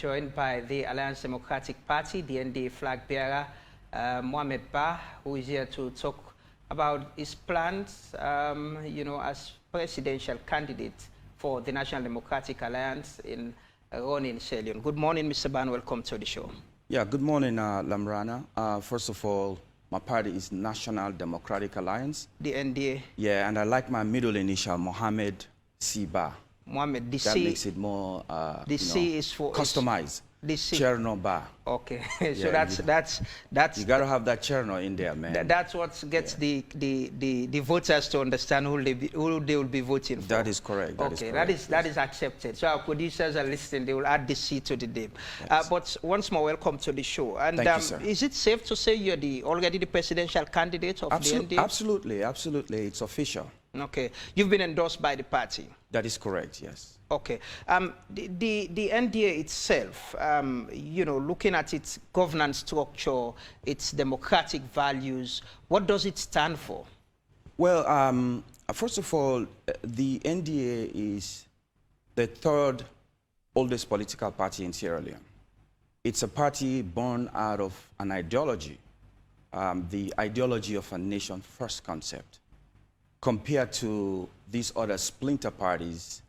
joined by the Alliance Democratic Party, the NDA flag bearer, Mohamed, who is here to talk about his plans, as presidential candidate for the National Democratic Alliance in Leone in Salone. Good morning, Mr. Ban. Welcome to the show. Yeah, good morning, Lamrana. First of all, my party is National Democratic Alliance. The NDA. Yeah, and I like my middle initial, Mohamed Siba. Mohamed, the that C makes it more, the C is for customized. The C. Cherno Ba. Okay, so yeah, that's you gotta have that Cherno in there, man. That's what gets the voters to understand who they will be voting for. That is correct. That is accepted. So our producers are listening; they will add the C to the name. Yes. But once more, welcome to the show. And thank you, sir. Is it safe to say you're already the presidential candidate of the NDA? Absolutely, it's official. Okay, you've been endorsed by the party. That is correct. Yes. Okay. The NDA itself, looking at its governance structure, its democratic values, what does it stand for? Well, first of all, the NDA is the third oldest political party in Sierra Leone. It's a party born out of an ideology, the ideology of a nation-first concept, compared to these other splinter parties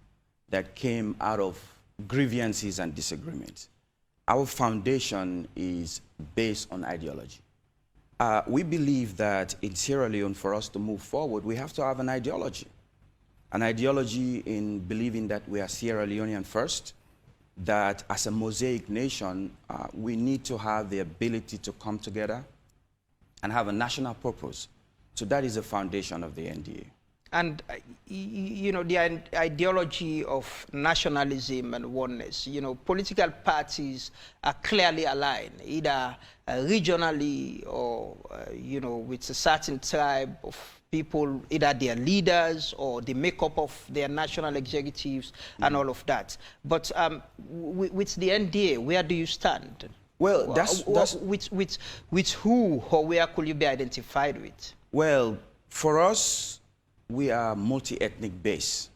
that came out of grievances and disagreements. Our foundation is based on ideology. We believe that in Sierra Leone, for us to move forward, we have to have an ideology. An ideology in believing that we are Sierra Leonean first, that as a mosaic nation, we need to have the ability to come together and have a national purpose. So that is the foundation of the NDA. And, the ideology of nationalism and oneness, political parties are clearly aligned, either regionally or, with a certain tribe of people, either their leaders or the makeup of their national executives and all of that. But with the NDA, where do you stand? Well, with who or where could you be identified with? Well, for us, we are multi-ethnic based.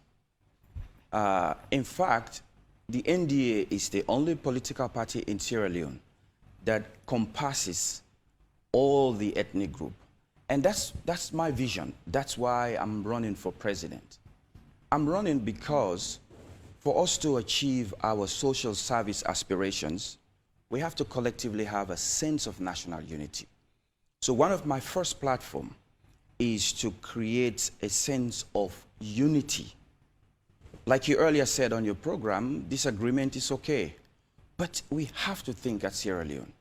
In fact, the NDA is the only political party in Sierra Leone that compasses all the ethnic group. And that's my vision. That's why I'm running for president. I'm running because for us to achieve our social service aspirations, we have to collectively have a sense of national unity. So one of my first platforms is to create a sense of unity. Like you earlier said on your program, disagreement is okay. But we have to think at Sierra Leone.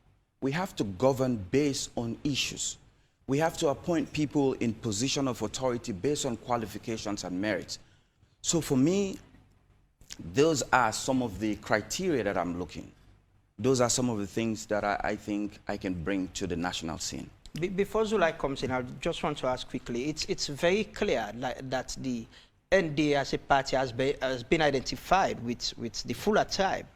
We have to govern based on issues. We have to appoint people in position of authority based on qualifications and merits. So for me, those are some of the criteria that I'm looking. Those are some of the things that I think I can bring to the national scene. Before Zulai comes in, I just want to ask quickly, it's very clear that the NDA as a party has been identified with the Fula tribe.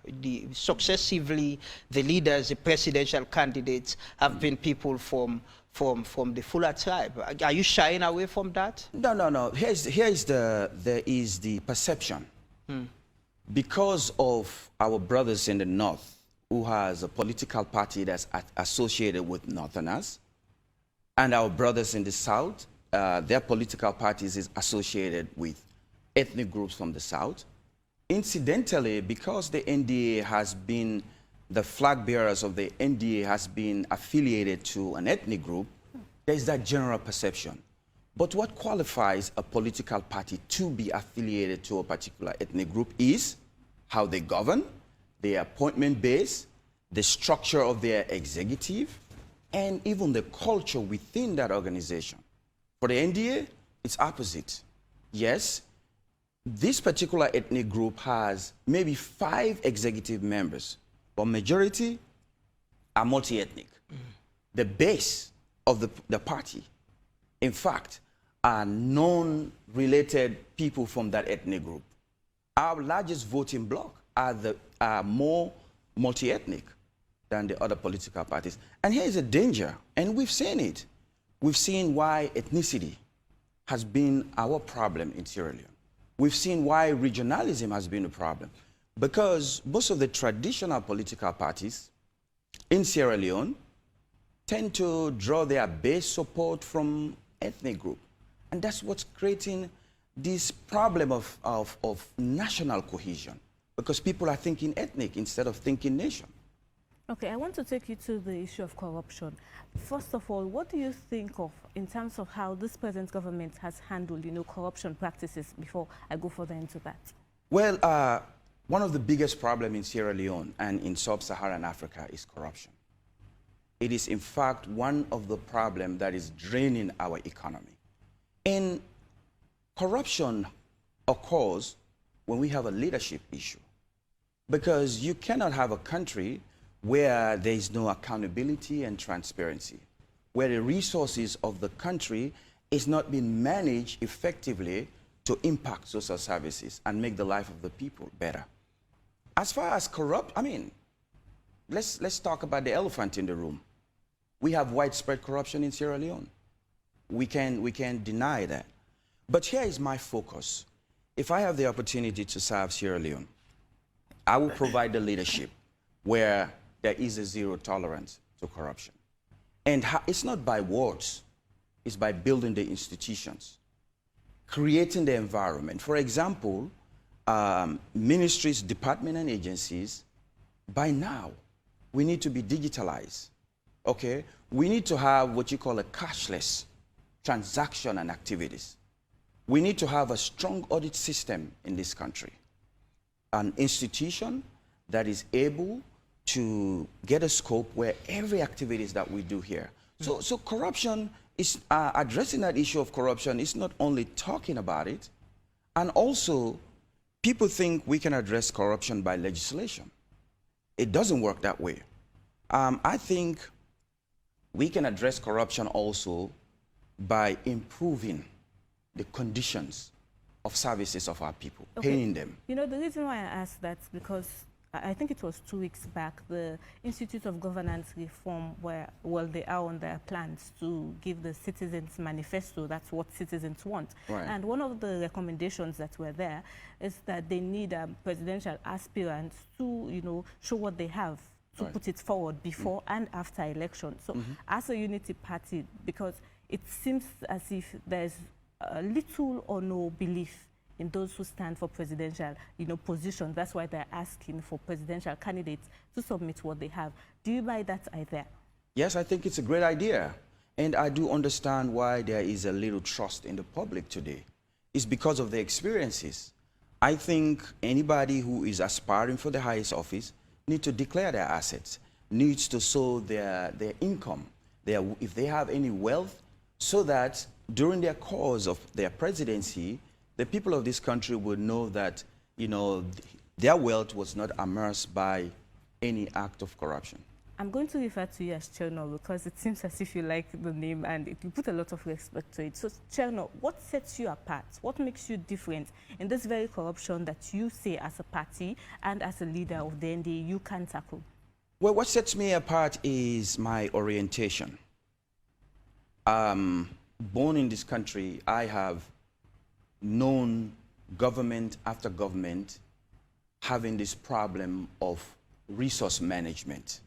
Successively, the leaders, the presidential candidates have been people from the Fula tribe. Are you shying away from that? No. There is the perception. Because of our brothers in the north, who has a political party that's associated with Northerners, and our brothers in the south, their political parties is associated with ethnic groups from the south. Incidentally, because the NDA has been, the flag bearers of the NDA has been affiliated to an ethnic group, there's that general perception. But what qualifies a political party to be affiliated to a particular ethnic group is how they govern, their appointment base, the structure of their executive, and even the culture within that organization. For the NDA, it's opposite. Yes, this particular ethnic group has maybe 5 executive members, but majority are multi-ethnic. The base of the party, in fact, are non-related people from that ethnic group. Our largest voting bloc are more multi-ethnic than the other political parties. And here is a danger, and we've seen it. We've seen why ethnicity has been our problem in Sierra Leone. We've seen why regionalism has been a problem. Because most of the traditional political parties in Sierra Leone tend to draw their base support from ethnic group. And that's what's creating this problem of national cohesion, because people are thinking ethnic instead of thinking nation. Okay, I want to take you to the issue of corruption. First of all, what do you think of in terms of how this present government has handled, corruption practices, before I go further into that? Well, one of the biggest problems in Sierra Leone and in sub-Saharan Africa is corruption. It is, in fact, one of the problems that is draining our economy. And corruption occurs when we have a leadership issue, because you cannot have a country where there is no accountability and transparency, where the resources of the country is not being managed effectively to impact social services and make the life of the people better. As far as let's talk about the elephant in the room. We have widespread corruption in Sierra Leone. We can deny that. But here is my focus. If I have the opportunity to serve Sierra Leone, I will provide the leadership where there is a zero tolerance to corruption. And it's not by words, it's by building the institutions, creating the environment. For example, ministries, departments, and agencies, by now, we need to be digitalized, okay? We need to have what you call a cashless transaction and activities. We need to have a strong audit system in this country, an institution that is able to get a scope where every activities that we do here. So corruption is, addressing that issue of corruption is not only talking about it, and also people think we can address corruption by legislation. It doesn't work that way. I think we can address corruption also by improving the conditions of services of our people, paying them. The reason why I asked that, because I think it was 2 weeks back, the Institute of Governance Reform, they are on their plans to give the citizens manifesto. That's what citizens want. Right. And one of the recommendations that were there is that they need presidential aspirants to, show what they have, to put it forward before and after election. So as a unity party, because it seems as if there's little or no belief in those who stand for presidential, positions. That's why they're asking for presidential candidates to submit what they have. Do you buy that idea? Yes, I think it's a great idea. And I do understand why there is a little trust in the public today. It's because of the experiences. I think anybody who is aspiring for the highest office needs to declare their assets, needs to show their income, if they have any wealth, so that during their course of their presidency, the people of this country would know that, their wealth was not immersed by any act of corruption. I'm going to refer to you as Cherno, because it seems as if you like the name and you put a lot of respect to it. So, Cherno, what sets you apart? What makes you different in this very corruption that you say as a party and as a leader of the NDA you can tackle? Well, what sets me apart is my orientation. Born in this country, I have known government after government having this problem of resource management.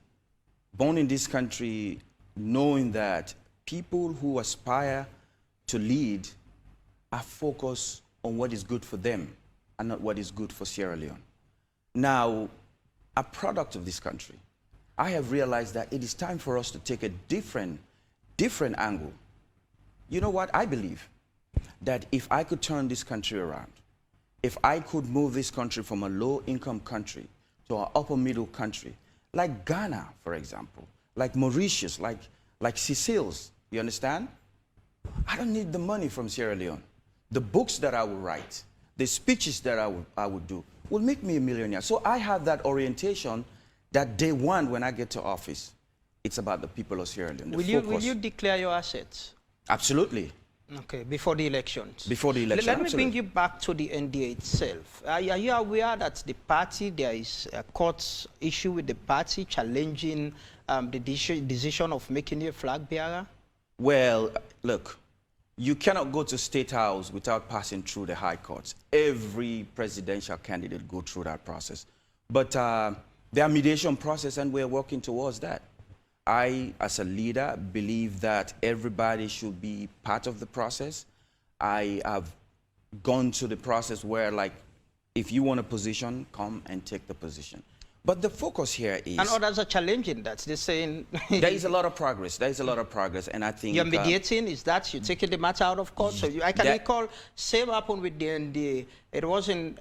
Born in this country, knowing that people who aspire to lead are focused on what is good for them and not what is good for Sierra Leone. Now, a product of this country, I have realized that it is time for us to take a different angle. You know what? I believe that if I could turn this country around, if I could move this country from a low-income country to an upper-middle country, like Ghana, for example, like Mauritius, like Seychelles, you understand? I don't need the money from Sierra Leone. The books that I will write, the speeches that I would do will make me a millionaire. So I have that orientation that day one when I get to office, it's about the people of Sierra Leone. Will you declare your assets? Absolutely. Okay, before the elections. Before the election, Let me bring you back to the NDA itself. Are you aware that the party, there is a court issue with the party challenging the decision of making you a flag bearer? Well, look, you cannot go to State House without passing through the High Courts. Every presidential candidate go through that process. But there are mediation process, and we're working towards that. I, as a leader, believe that everybody should be part of the process. I have gone to the process where, like, if you want a position, come and take the position. But the focus here is... And others are challenging that. They're saying... there is a lot of progress. There is a lot of progress, and I think... You're mediating, is that? You're taking the matter out of court? So I can recall, same happened with the NDA. It was in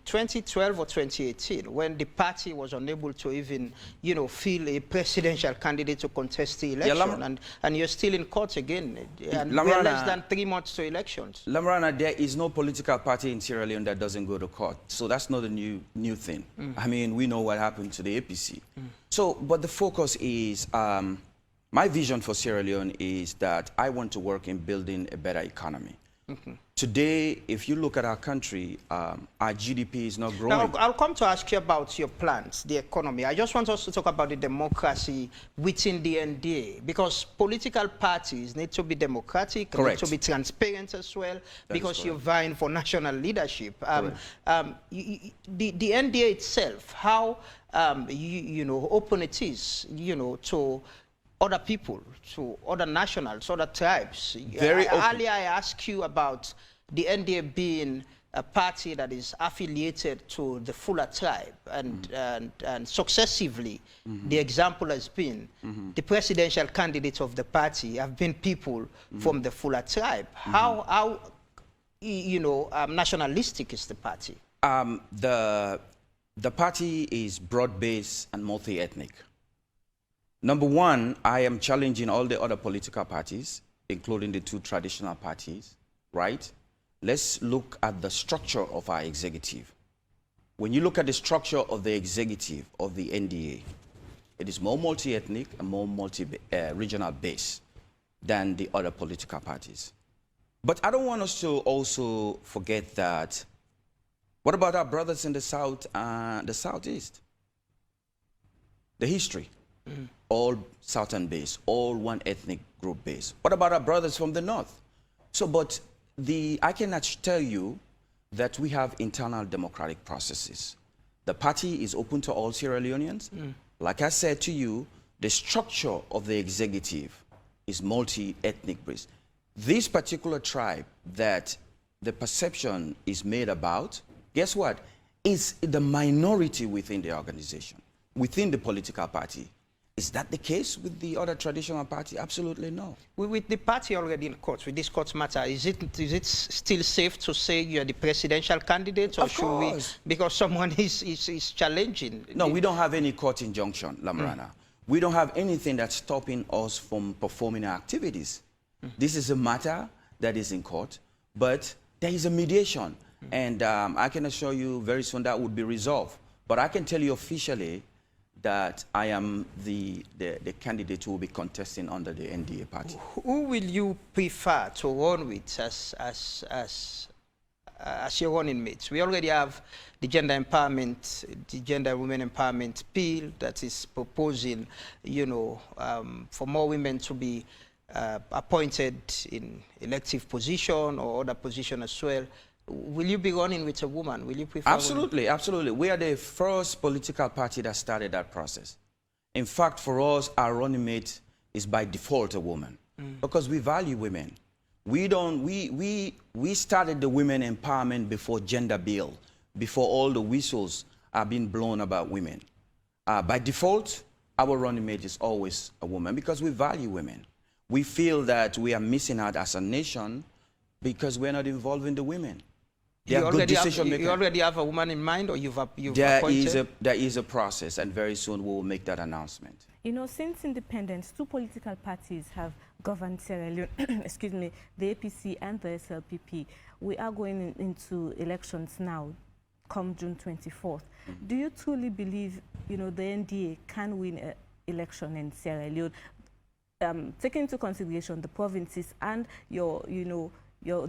2012 or 2018 when the party was unable to even, you know, field a presidential candidate to contest the election. And you're still in court again. And we're less than 3 months to elections. Lamrana, there is no political party in Sierra Leone that doesn't go to court. So that's not a new thing. I mean, we know what happened to the APC. So, but the focus is, my vision for Sierra Leone is that I want to work in building a better economy. Today, if you look at our country, our GDP is not growing. Now, I'll come to ask you about your plans, the economy. I just want us to talk about the democracy within the NDA, because political parties need to be democratic, need to be transparent as well, because you're vying for national leadership. The NDA itself, how you know, open it is, you know, to other people, to other nationals, other tribes. Earlier I asked you about the NDA being a party that is affiliated to the Fula tribe, and successively the example has been the presidential candidates of the party have been people from the Fula tribe. How you know, nationalistic is the party? The party is broad-based and multi-ethnic. Number one, I am challenging all the other political parties, including the 2 traditional parties, right? Let's look at the structure of our executive. When you look at the structure of the executive of the NDA, it is more multi-ethnic and more regional based than the other political parties. But I don't want us to also forget that, what about our brothers in the South and the Southeast? The history. All Southern based, all one ethnic group based. What about our brothers from the North? So, but I cannot tell you that we have internal democratic processes. The party is open to all Sierra Leoneans. Like I said to you, the structure of the executive is multi-ethnic based. This particular tribe that the perception is made about, guess what? Is the minority within the organization, within the political party. Is that the case with the other traditional party? Absolutely no. With the party already in court, with this court matter, is it still safe to say you're the presidential candidate, or of should we, because someone is challenging? No, we don't have any court injunction, Lamrana. We don't have anything that's stopping us from performing our activities. This is a matter that is in court, but there is a mediation. And I can assure you very soon that would be resolved. But I can tell you officially that I am the candidate who will be contesting under the NDA party. Who will you prefer to run with as your running mates? We already have the gender empowerment, the gender women empowerment bill that is proposing, you know, for more women to be appointed in elective position or other position as well. Will you be running with a woman? Will you prefer? Absolutely, women? absolutely. We are the first political party that started that process. In fact, for us, our running mate is by default a woman, because we value women. We started the women empowerment before gender bill, before all the whistles are being blown about women. By default, our running mate is always a woman because we value women. We feel that we are missing out as a nation because we're not involving the women. You already have a woman in mind, or you've appointed? There is a process, and very soon we will make that announcement. You know, since independence, 2 political parties have governed Sierra Leone, excuse me, the APC and the SLPP. We are going into elections now, come June 24th. Do you truly believe, you know, the NDA can win an election in Sierra Leone, taking into consideration the provinces and your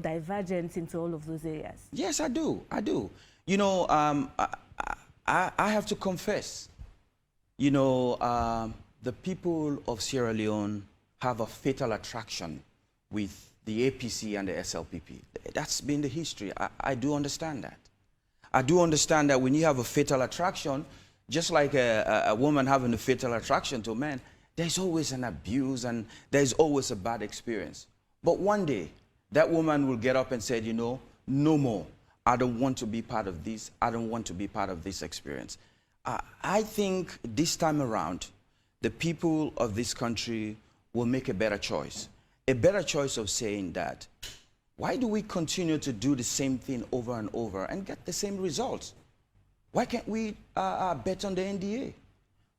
divergence into all of those areas? Yes, I do. I do. You know, I have to confess, you know, the people of Sierra Leone have a fatal attraction with the APC and the SLPP. That's been the history. I do understand that. I do understand that when you have a fatal attraction, just like a woman having a fatal attraction to a man, there's always an abuse and there's always a bad experience. But one day, that woman will get up and say, you know, no more. I don't want to be part of this. I don't want to be part of this experience. I think this time around, the people of this country will make a better choice of saying that, why do we continue to do the same thing over and over and get the same results? Why can't we bet on the NDA?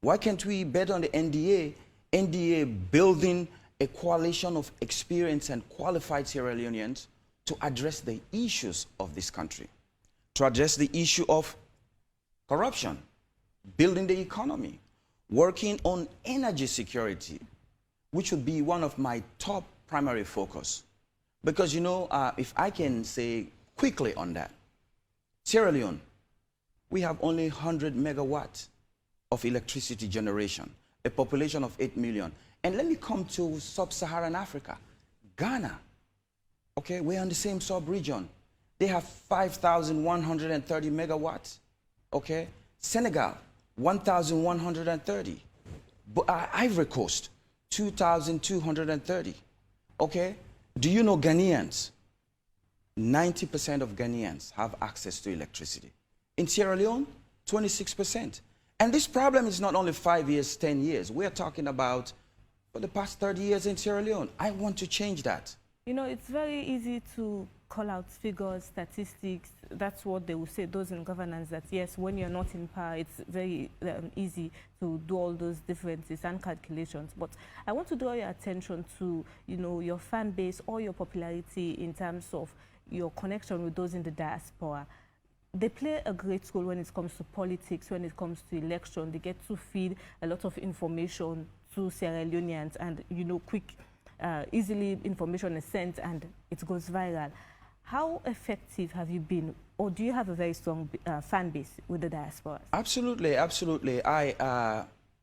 Why can't we bet on the NDA? NDA building a coalition of experienced and qualified Sierra Leoneans to address the issues of this country, to address the issue of corruption, building the economy, working on energy security, which would be one of my top primary focus. Because, you know, if I can say quickly on that, Sierra Leone, we have only 100 megawatts of electricity generation, a population of 8 million. And let me come to sub-Saharan Africa. Ghana, okay, we're in the same sub-region. They have 5,130 megawatts, okay? Senegal, 1,130. Ivory Coast, 2,230, okay? Do you know Ghanaians? 90% of Ghanaians have access to electricity. In Sierra Leone, 26%. And this problem is not only 5 years, 10 years. We're talking about for the past 30 years in Sierra Leone. I want to change that. You know, it's very easy to call out figures, statistics. That's what they will say, those in governance, that yes, when you're not in power, it's very easy to do all those differences and calculations. But I want to draw your attention to, you know, your fan base or your popularity in terms of your connection with those in the diaspora. They play a great role when it comes to politics, when it comes to election. They get to feed a lot of information to Sierra Leoneans, and, you know, easily information is sent and it goes viral. How effective have you been, or do you have a very strong fan base with the diaspora? Absolutely, absolutely.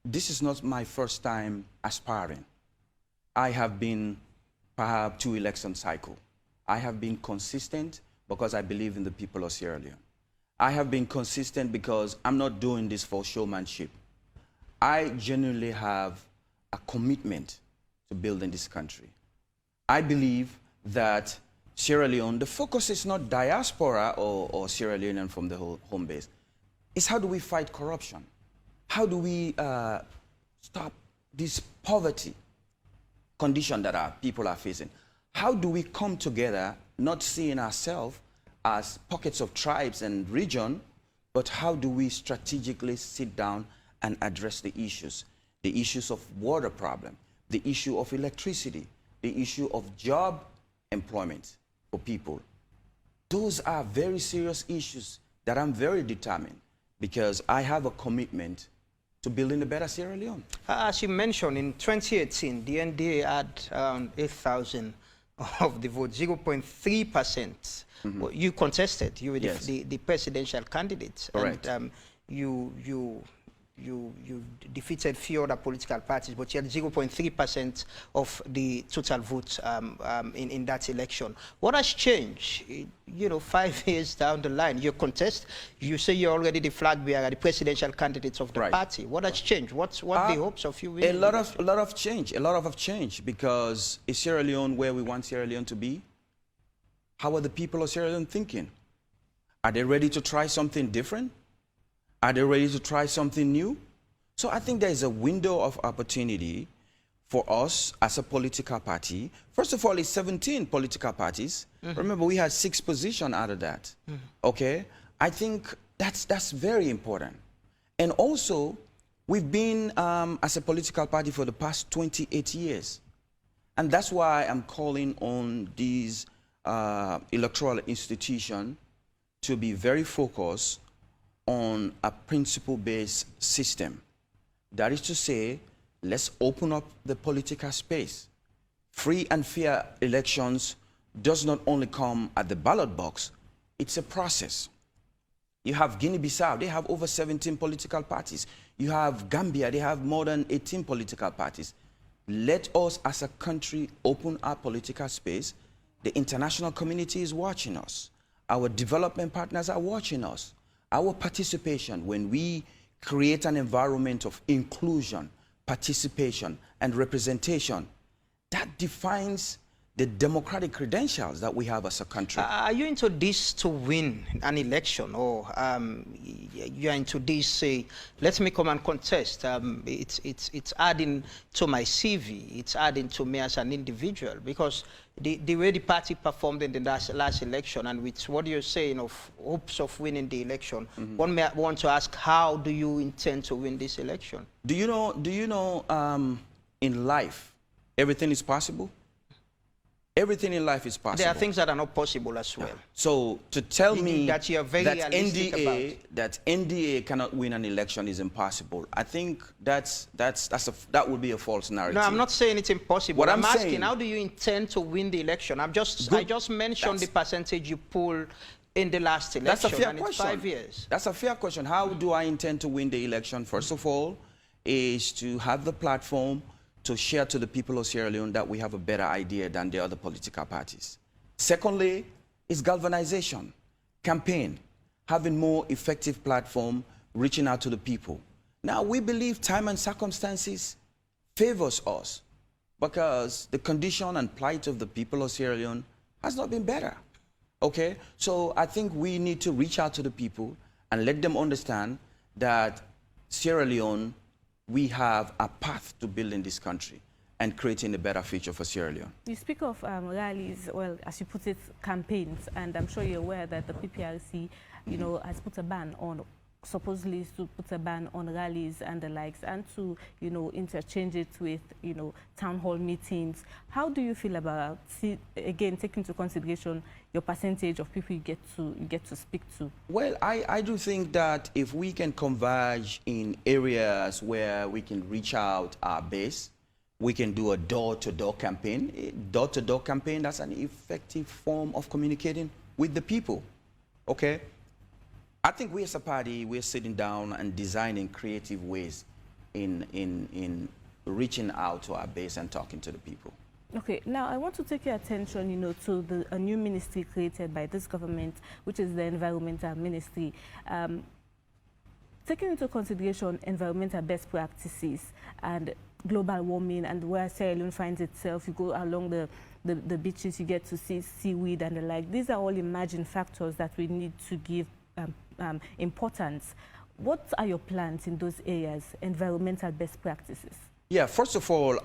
This is not my first time aspiring. I have been perhaps 2 election cycles. I have been consistent because I believe in the people of Sierra Leone. I have been consistent because I'm not doing this for showmanship. I genuinely have a commitment to building this country. I believe that Sierra Leone, the focus is not diaspora or Sierra Leonean from the home base. It's how do we fight corruption? How do we stop this poverty condition that our people are facing? How do we come together, not seeing ourselves as pockets of tribes and region, but how do we strategically sit down and address the issues of water problem, the issue of electricity, the issue of job employment for people. Those are very serious issues that I'm very determined, because I have a commitment to building a better Sierra Leone. As you mentioned, in 2018, the NDA had around 8,000 of the vote, 0.3%. Mm-hmm. Well, you contested. You were yes. the presidential candidate. Correct. And you defeated few other political parties, but you had 0.3% of the total vote in that election. What has changed? You know, 5 years down the line, you contest. You say you're already the flag bearer, the presidential candidate of the right. party. What has changed? What the hopes of you? A lot of change, because is Sierra Leone where we want Sierra Leone to be? How are the people of Sierra Leone thinking? Are they ready to try something different? Are they ready to try something new? So I think there is a window of opportunity for us as a political party. First of all, it's 17 political parties. Mm-hmm. Remember, we had 6 positions out of that. Mm-hmm. Okay? I think that's very important. And also, we've been as a political party for the past 28 years. And that's why I'm calling on these electoral institutions to be very focused on a principle-based system. That is to say, let's open up the political space. Free and fair elections does not only come at the ballot box, it's a process. You have Guinea-Bissau, they have over 17 political parties. You have Gambia, they have more than 18 political parties. Let us as a country open our political space. The international community is watching us. our development partners are watching us. Our participation, when we create an environment of inclusion, participation, and representation, that defines the democratic credentials that we have as a country. Are you into this to win an election, or you're into this, say, let me come and contest? It's adding to my CV, it's adding to me as an individual, because the way the party performed in the last election, and with what you're saying of hopes of winning the election, one may want to ask, how do you intend to win this election? Do you know, in life, everything is possible? Everything in life is possible. There are things that are not possible as well. So to tell me that you're very realistic about that NDA cannot win an election is impossible, I think that would be a false narrative. No, I'm not saying it's impossible. What I'm asking, saying, how do you intend to win the election? I just mentioned the percentage you pulled in the last election. That's a fair and question. It's 5 years. That's a fair question. How do I intend to win the election? First of all, is to have the platform to share to the people of Sierra Leone that we have a better idea than the other political parties. Secondly, is galvanization, campaign, having more effective platform, reaching out to the people. Now, we believe time and circumstances favors us because the condition and plight of the people of Sierra Leone has not been better, okay? So I think we need to reach out to the people and let them understand that Sierra Leone, we have a path to building this country and creating a better future for Sierra Leone. You speak of rallies, well, as you put it, campaigns, and I'm sure you're aware that the PPRC, you know, has put a ban on, supposedly to put a ban on rallies and the likes, and to, you know, interchange it with, you know, town hall meetings. How do you feel about, again, taking into consideration your percentage of people you get to speak to? Well, I do think that if we can converge in areas where we can reach out our base, we can do a door-to-door campaign. Door-to-door campaign, that's an effective form of communicating with the people, okay? I think we as a party, we're sitting down and designing creative ways in reaching out to our base and talking to the people. Okay, now I want to take your attention, you know, to a new ministry created by this government, which is the Environmental Ministry. Taking into consideration environmental best practices and global warming and where Sierra Leone finds itself, you go along the beaches, you get to see seaweed and the like. These are all emerging factors that we need to give importance. What are your plans in those areas, environmental best practices? Yeah, first of all,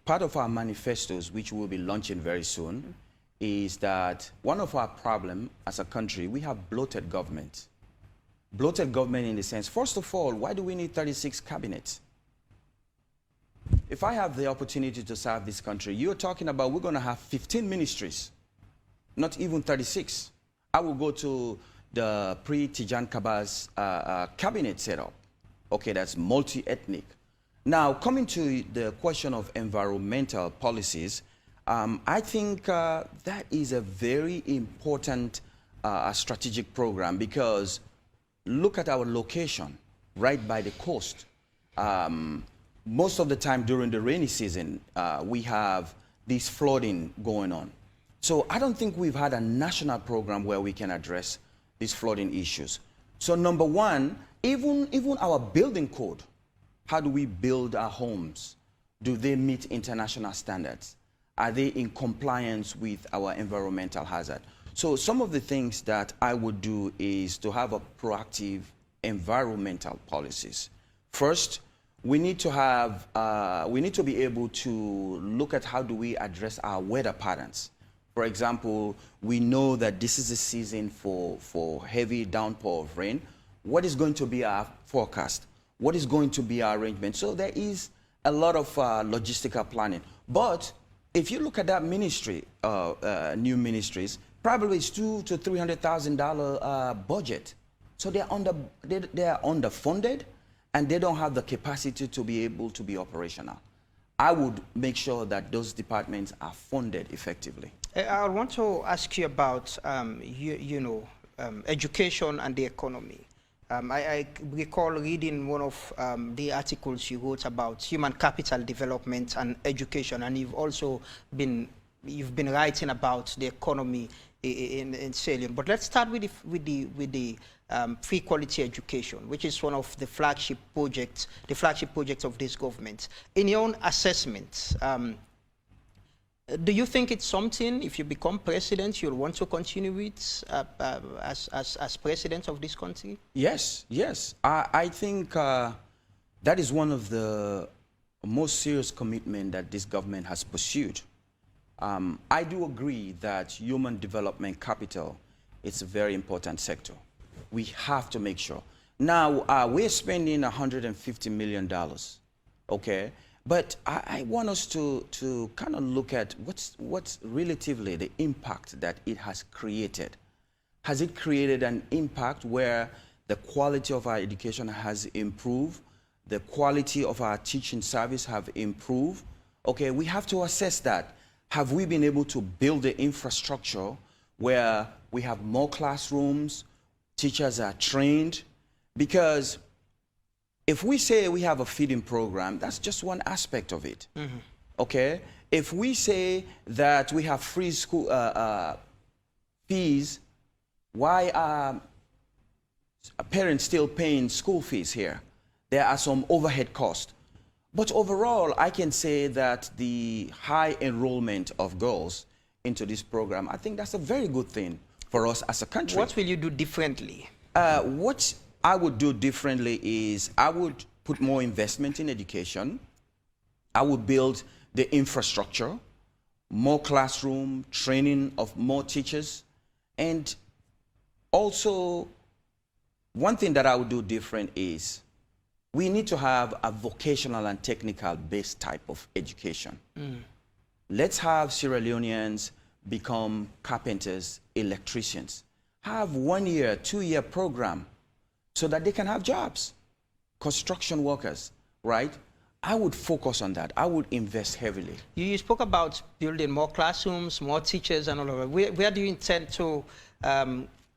part of our manifestos, which we'll be launching very soon, is that one of our problems as a country, we have bloated government. Bloated government in the sense, first of all, why do we need 36 cabinets? If I have the opportunity to serve this country, you're talking about we're going to have 15 ministries, not even 36. I will go to the pre-Tijan Kaba's cabinet setup. Okay, that's multi-ethnic. Now, coming to the question of environmental policies, I think that is a very important strategic program because look at our location right by the coast. Most of the time during the rainy season, we have this flooding going on. So I don't think we've had a national program where we can address these flooding issues. So number one, even our building code, how do we build our homes? Do they meet international standards? Are they in compliance with our environmental hazard? So some of the things that I would do is to have a proactive environmental policies. First, we need to have, we need to be able to look at how do we address our weather patterns. For example, we know that this is a season for heavy downpour of rain. What is going to be our forecast? What is going to be our arrangement? So there is a lot of logistical planning. But if you look at that ministry, new ministries, probably it's $200,000 to $300,000 budget. So they are underfunded, and they don't have the capacity to be able to be operational. I would make sure that those departments are funded effectively. I want to ask you about, education and the economy. I recall reading one of the articles you wrote about human capital development and education, and you've also been writing about the economy in Salone. But let's start with the free quality education, which is one of the flagship projects of this government. In your own assessment, do you think it's something, if you become president, you'll want to continue with as president of this country? Yes, yes. I think that is one of the most serious commitment that this government has pursued. I do agree that human development capital is a very important sector. We have to make sure. Now, we're spending $150 million, okay? But I want us to kind of look at what's relatively the impact that it has created. Has it created an impact where the quality of our education has improved? The quality of our teaching service have improved? Okay, we have to assess that. Have we been able to build the infrastructure where we have more classrooms, teachers are trained? Because if we say we have a feeding program, that's just one aspect of it, okay? If we say that we have free school fees, why are parents still paying school fees here? There are some overhead costs. But overall, I can say that the high enrollment of girls into this program, I think that's a very good thing for us as a country. What will you do differently? What I would do differently is I would put more investment in education. I would build the infrastructure, more classroom, training of more teachers. And also, one thing that I would do different is we need to have a vocational and technical based type of education. Let's have Sierra Leoneans become carpenters, electricians. Have 1 year, 2 year program so that they can have jobs. Construction workers, right? I would focus on that. I would invest heavily. You spoke about building more classrooms, more teachers and all of that. Where do you intend to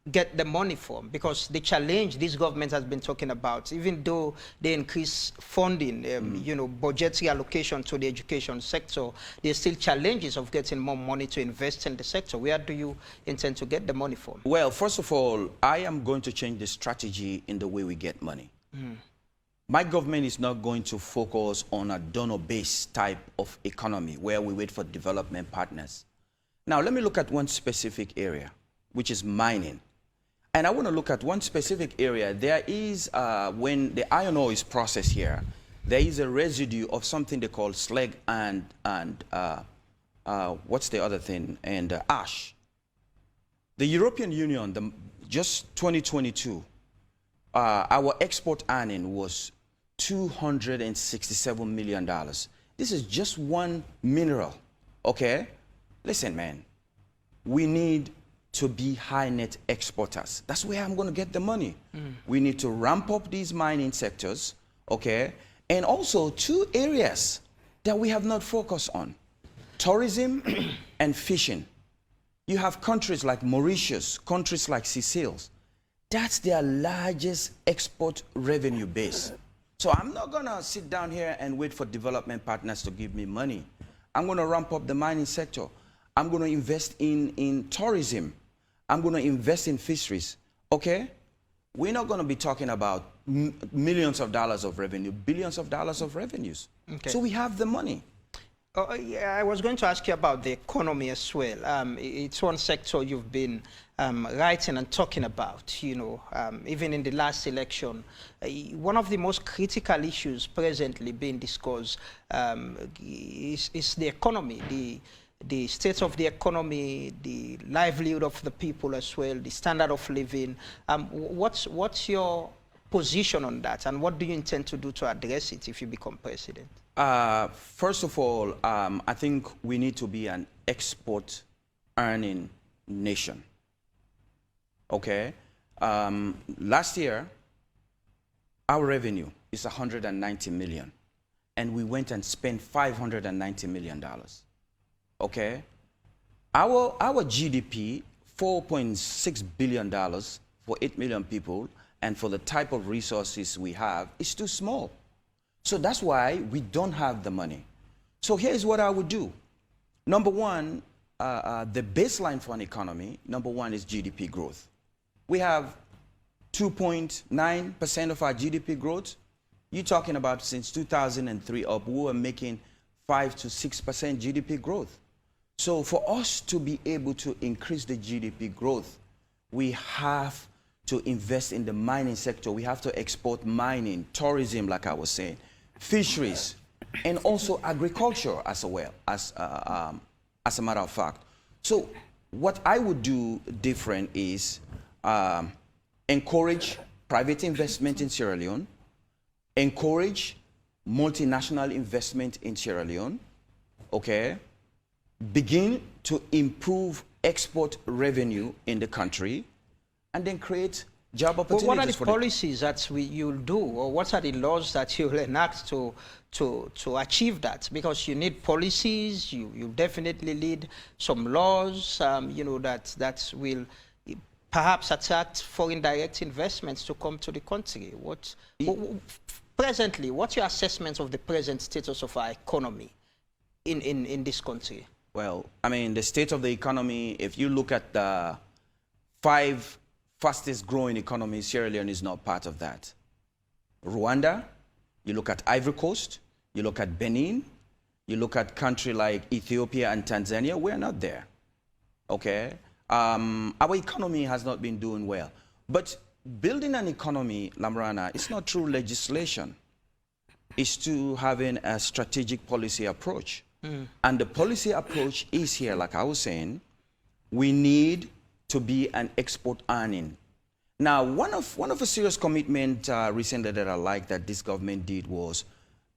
get the money from? Because the challenge this government has been talking about, even though they increase funding, you know, budgetary allocation to the education sector, there's still challenges of getting more money to invest in the sector. Where do you intend to get the money from? Well, first of all, I am going to change the strategy in the way we get money. My government is not going to focus on a donor-based type of economy where we wait for development partners. Now, let me look at one specific area, which is mining. And I want to look at one specific area. There is, when the iron ore is processed here, there is a residue of something they call slag and what's the other thing? And ash. The European Union, just 2022, our export earning was $267 million. This is just one mineral, okay? Listen, man, we need to be high net exporters. That's where I'm going to get the money. We need to ramp up these mining sectors, okay? And also 2 areas that we have not focused on, tourism and fishing. You have countries like Mauritius, countries like Seychelles. That's their largest export revenue base. So I'm not going to sit down here and wait for development partners to give me money. I'm going to ramp up the mining sector. I'm going to invest in tourism. I'm going to invest in fisheries, okay? We're not going to be talking about millions of dollars of revenue, billions of dollars of revenues. Okay. So we have the money. Yeah, I was going to ask you about the economy as well. It's one sector you've been writing and talking about, you know, even in the last election. One of the most critical issues presently being discussed is the economy, the state of the economy, the livelihood of the people as well, the standard of living. What's your position on that, and what do you intend to do to address it if you become president? First of all, I think we need to be an export-earning nation. Okay? Last year, our revenue is $190 million, and we went and spent $590 million. Okay? Our GDP, $4.6 billion for 8 million people, and for the type of resources we have, is too small. So that's why we don't have the money. So here's what I would do. Number one, the baseline for an economy, number one, is GDP growth. We have 2.9% of our GDP growth. You're talking about since 2003 up, we were making 5 to 6% GDP growth. So for us to be able to increase the GDP growth, we have to invest in the mining sector. We have to export mining, tourism, like I was saying, fisheries, and also agriculture as well, as a matter of fact. So what I would do different is encourage private investment in Sierra Leone, encourage multinational investment in Sierra Leone, okay? Begin to improve export revenue in the country, and then create job opportunities. What are the policies that you'll do, or what are the laws that you'll enact to achieve that? Because you need policies, you definitely need some laws, you know, that will perhaps attract foreign direct investments to come to the country. Presently, what's your assessment of the present status of our economy in this country? Well, I mean, the state of the economy, if you look at the 5 fastest growing economies, Sierra Leone is not part of that. Rwanda, you look at Ivory Coast, you look at Benin, you look at countries like Ethiopia and Tanzania, we're not there, okay? Our economy has not been doing well. But building an economy, Lamrana, it's not through legislation. It's to having a strategic policy approach. And the policy approach is here, like I was saying, we need to be an export earning. Now, one of a serious commitment recently that I like that this government did was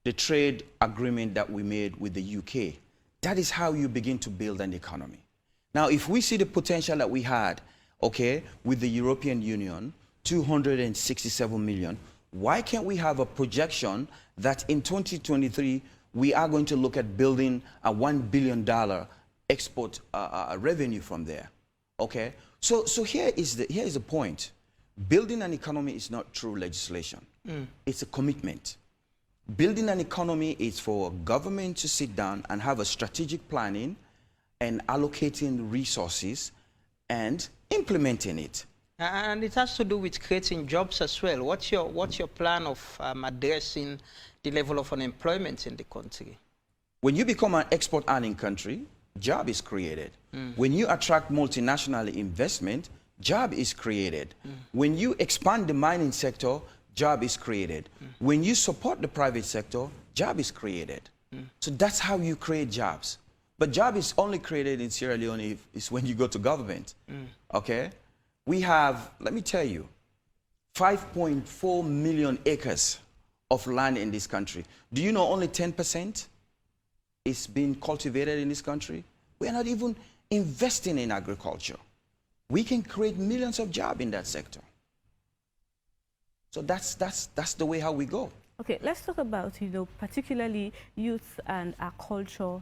the trade agreement that we made with the UK. That is how you begin to build an economy. Now, if we see the potential that we had, okay, with the European Union, 267 million, why can't we have a projection that in 2023, we are going to look at building a $1 billion export revenue from there? Okay, so here is the point. Building an economy is not through legislation. It's a commitment. Building an economy is for government to sit down and have a strategic planning and allocating resources and implementing it. And it has to do with creating jobs as well. What's your plan of addressing the level of unemployment in the country? When you become an export earning country, job is created. When you attract multinational investment, job is created. When you expand the mining sector, job is created. When you support the private sector, job is created. So that's how you create jobs. But job is only created in Sierra Leone is when you go to government. Okay? We have, let me tell you, 5.4 million acres of land in this country. Do you know only 10% is being cultivated in this country? We are not even investing in agriculture. We can create millions of jobs in that sector. So that's the way how we go. Okay, let's talk about, particularly youth and our culture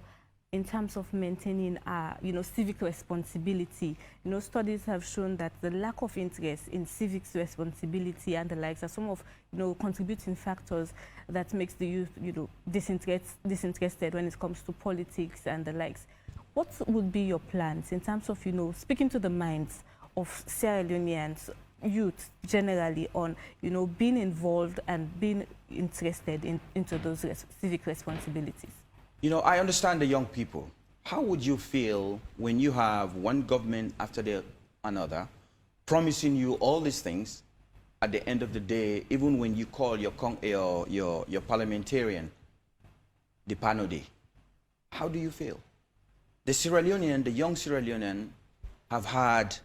in terms of maintaining our, civic responsibility. Studies have shown that the lack of interest in civic responsibility and the likes are some of, contributing factors that makes the youth, disinterested when it comes to politics and the likes. What would be your plans in terms of, speaking to the minds of Sierra Leoneans, youth generally, on, being involved and being interested into those civic responsibilities? I understand the young people. How would you feel when you have one government after another promising you all these things? At the end of the day, even when you call your parliamentarian the Panodi, how do you feel? The Sierra Leonean, the young Sierra Leonean have had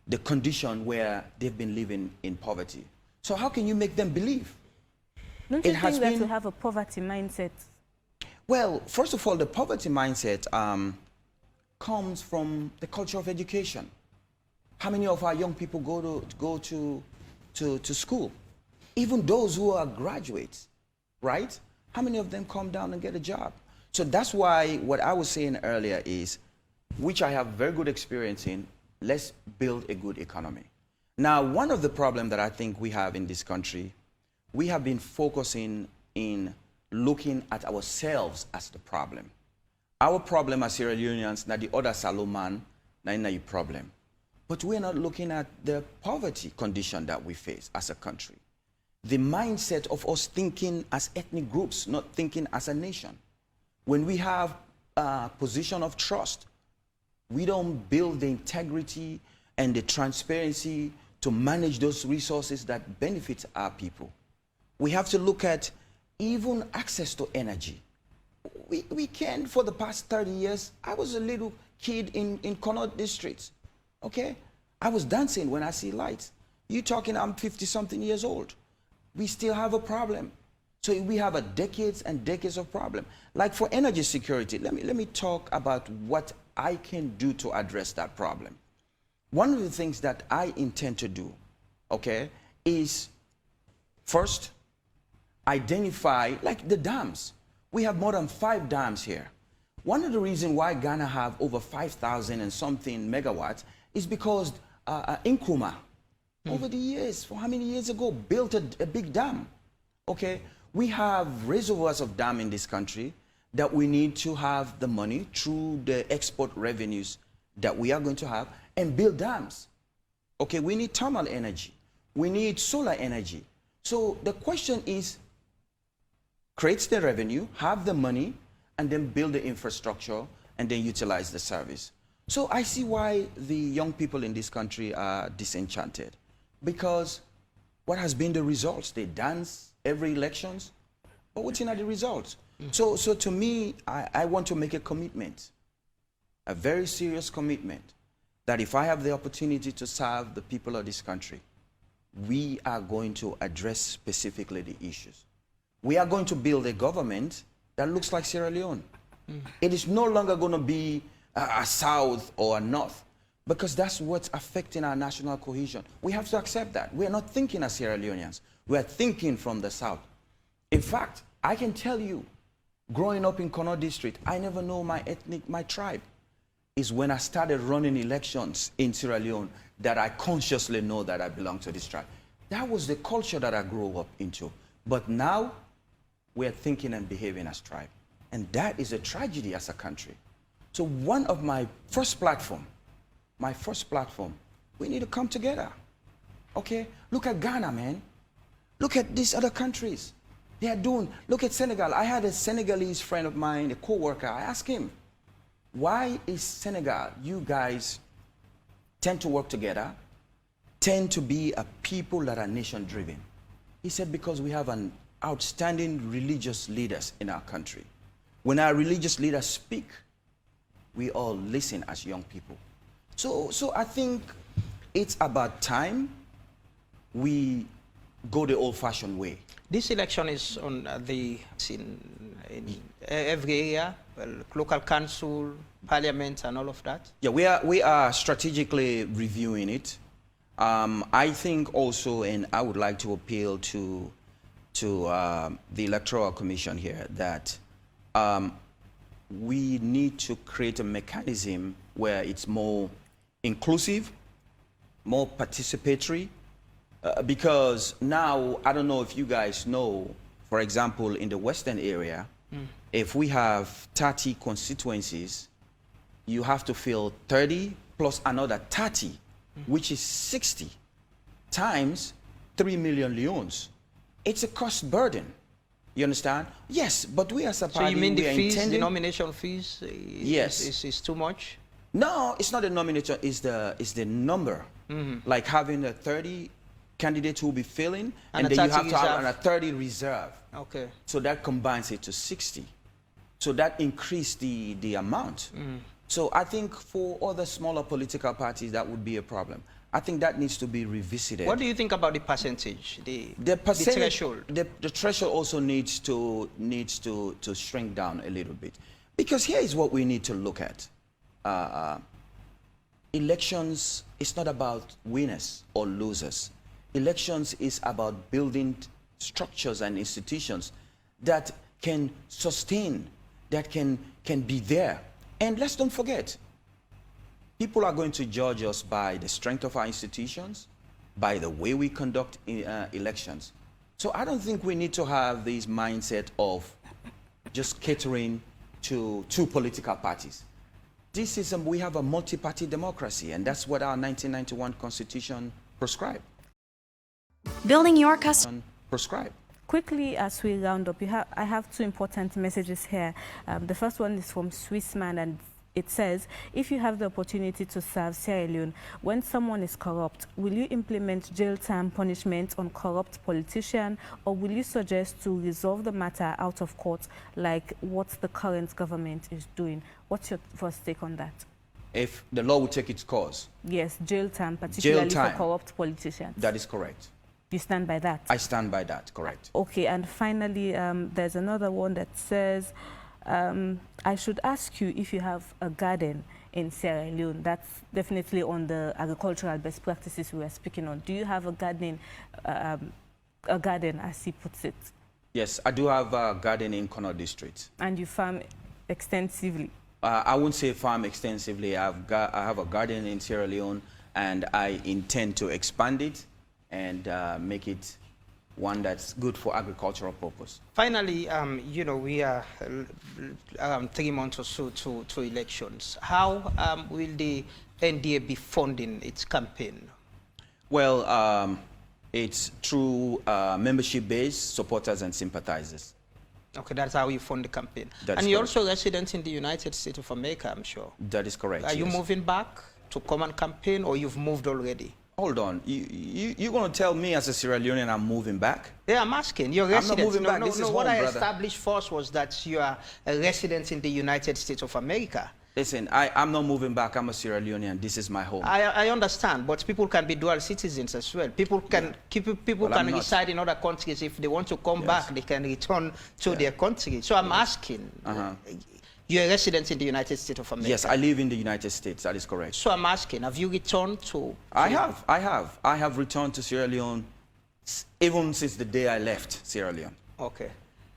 the condition where they've been living in poverty. So how can you make them believe? Don't you think that to have a poverty mindset? Well, first of all, the poverty mindset comes from the culture of education. How many of our young people go to school? Even those who are graduates, right? How many of them come down and get a job? So that's why what I was saying earlier is, which I have very good experience in, let's build a good economy. Now, one of the problems that I think we have in this country, we have been focusing in looking at ourselves as the problem. Our problem as Sierra Leoneans, not the other Salone, not your problem. But we're not looking at the poverty condition that we face as a country. The mindset of us thinking as ethnic groups, not thinking as a nation. When we have a position of trust, we don't build the integrity and the transparency to manage those resources that benefit our people. We have to look at even access to energy. We can, for the past 30 years, I was a little kid in Connaught districts, okay? I was dancing when I see lights. You talking, I'm 50-something years old. We still have a problem. So we have a decades and decades of problem. Like for energy security, let me talk about what I can do to address that problem. One of the things that I intend to do, okay, is first, identify, like the dams. We have more than 5 dams here. One of the reasons why Ghana have over 5,000 and something megawatts is because Nkrumah, over the years, for how many years ago, built a big dam. Okay, we have reservoirs of dam in this country that we need to have the money through the export revenues that we are going to have and build dams. Okay, we need thermal energy. We need solar energy. So the question is, create the revenue, have the money, and then build the infrastructure and then utilize the service. So I see why the young people in this country are disenchanted. Because what has been the results? They dance every elections, but what's in the results? So to me, I want to make a commitment, a very serious commitment, that if I have the opportunity to serve the people of this country, we are going to address specifically the issues. We are going to build a government that looks like Sierra Leone. It is no longer going to be a South or a North, because that's what's affecting our national cohesion. We have to accept that. We are not thinking as Sierra Leoneans. We are thinking from the South. In fact, I can tell you, growing up in Connaught district, I never know my tribe. It's when I started running elections in Sierra Leone that I consciously know that I belong to this tribe. That was the culture that I grew up into. But now, we're thinking and behaving as tribe. And that is a tragedy as a country. So one of my first platform, we need to come together. Okay? Look at Ghana, man. Look at these other countries. They are doing, look at Senegal. I had a Senegalese friend of mine, a co-worker. I asked him, why is Senegal, you guys tend to work together, tend to be a people that are nation-driven? He said, because we have an outstanding religious leaders in our country. When our religious leaders speak, we all listen as young people. So I think it's about time we go the old-fashioned way. This election is on in every area, local council, parliament, and all of that. Yeah, we are strategically reviewing it. I think also, and I would like to appeal to the Electoral Commission here, that we need to create a mechanism where it's more inclusive, more participatory, because now, I don't know if you guys know, for example, in the Western area, if we have 30 constituencies, you have to fill 30 plus another 30, which is 60 times 3 million leones. It's a cost burden. You understand? Yes, but we as a party, so you mean the fees, intending, the nomination fees, yes, is too much? No, it's not the nomination. It's the number. Like having a 30 candidates who will be filling, and then you have to have a 30 reserve. Okay. So that combines it to 60. So that increased the amount. So I think for other smaller political parties, that would be a problem. I think that needs to be revisited. What do you think about the percentage, the threshold? The threshold also needs to shrink down a little bit. Because here is what we need to look at. Elections is not about winners or losers. Elections is about building structures and institutions that can sustain, that can be there. And let's don't forget, people are going to judge us by the strength of our institutions, by the way we conduct elections. So I don't think we need to have this mindset of just catering to two political parties. This is we have a multi-party democracy, and that's what our 1991 Constitution prescribed. Building your custom. Prescribed. Quickly, as we round up, I have two important messages here. The first one is from Swissman, and it says, if you have the opportunity to serve Sierra Leone, when someone is corrupt, will you implement jail time punishment on corrupt politician, or will you suggest to resolve the matter out of court like what the current government is doing? What's your first take on that? If the law will take its course? Yes, jail time, particularly jail time. For corrupt politicians. That is correct. You stand by that? I stand by that, correct. Okay, and finally, there's another one that says, I should ask you if you have a garden in Sierra Leone. That's definitely on the agricultural best practices we were speaking on. Do you have a garden, as he puts it? Yes, I do have a garden in Kono district. And you farm extensively? I wouldn't say farm extensively. I have a garden in Sierra Leone, and I intend to expand it and make it one that's good for agricultural purpose. Finally, you know, we are around 3 months or so to elections. How will the NDA be funding its campaign? Well, it's through membership-based supporters and sympathizers. Okay, that's how you fund the campaign. And you're also resident in the United States of America, I'm sure. That is correct. Are you moving back to come and campaign, or you've moved already? Hold on. You're going to tell me as a Sierra Leonean I'm moving back? Yeah, I'm asking. You're resident. I'm not moving back. No, this is what home, I brother. established first was that you are a resident in the United States of America. Listen, I'm not moving back. I'm a Sierra Leonean. This is my home. I understand, but people can be dual citizens as well. People can reside in other countries. If they want to come back, they can return to their country. So I'm asking. You're a resident in the United States of America. Yes, I live in the United States. That is correct. So I'm asking, have you returned to... I have returned to Sierra Leone even since the day I left Sierra Leone. Okay.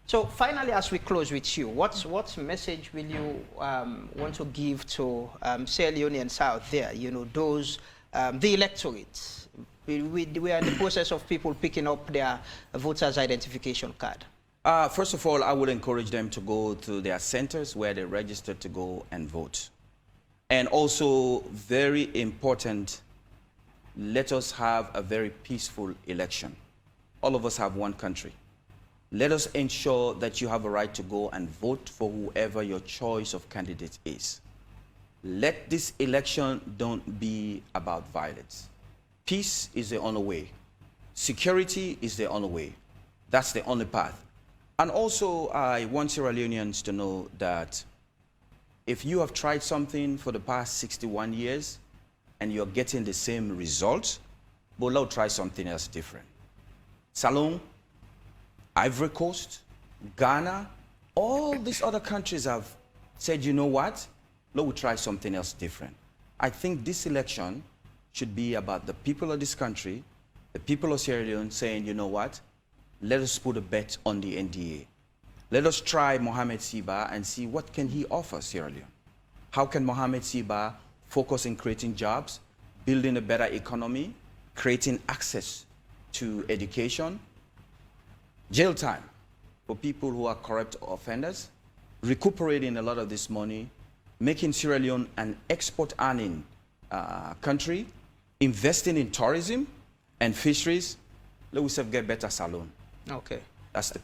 So finally, as we close with you, what message will you want to give to Sierra Leoneans out there? You know, those, the electorate. We are in the process of people picking up their voters' identification card. First of all, I would encourage them to go to their centers where they're registered to go and vote. And also, very important, let us have a very peaceful election. All of us have one country. Let us ensure that you have a right to go and vote for whoever your choice of candidate is. Let this election don't be about violence. Peace is the only way. Security is the only way. That's the only path. And also, I want Sierra Leoneans to know that if you have tried something for the past 61 years and you're getting the same results, but now try something else different. Salone, Ivory Coast, Ghana, all these other countries have said, you know what? Now we'll try something else different. I think this election should be about the people of this country, the people of Sierra Leone saying, you know what? Let us put a bet on the NDA. Let us try Mohamed Siba and see what can he offer Sierra Leone. How can Mohamed Siba focus in creating jobs, building a better economy, creating access to education, jail time for people who are corrupt offenders, recuperating a lot of this money, making Sierra Leone an export-earning country, investing in tourism and fisheries. Let us get better Salone. Okay. That's the plan.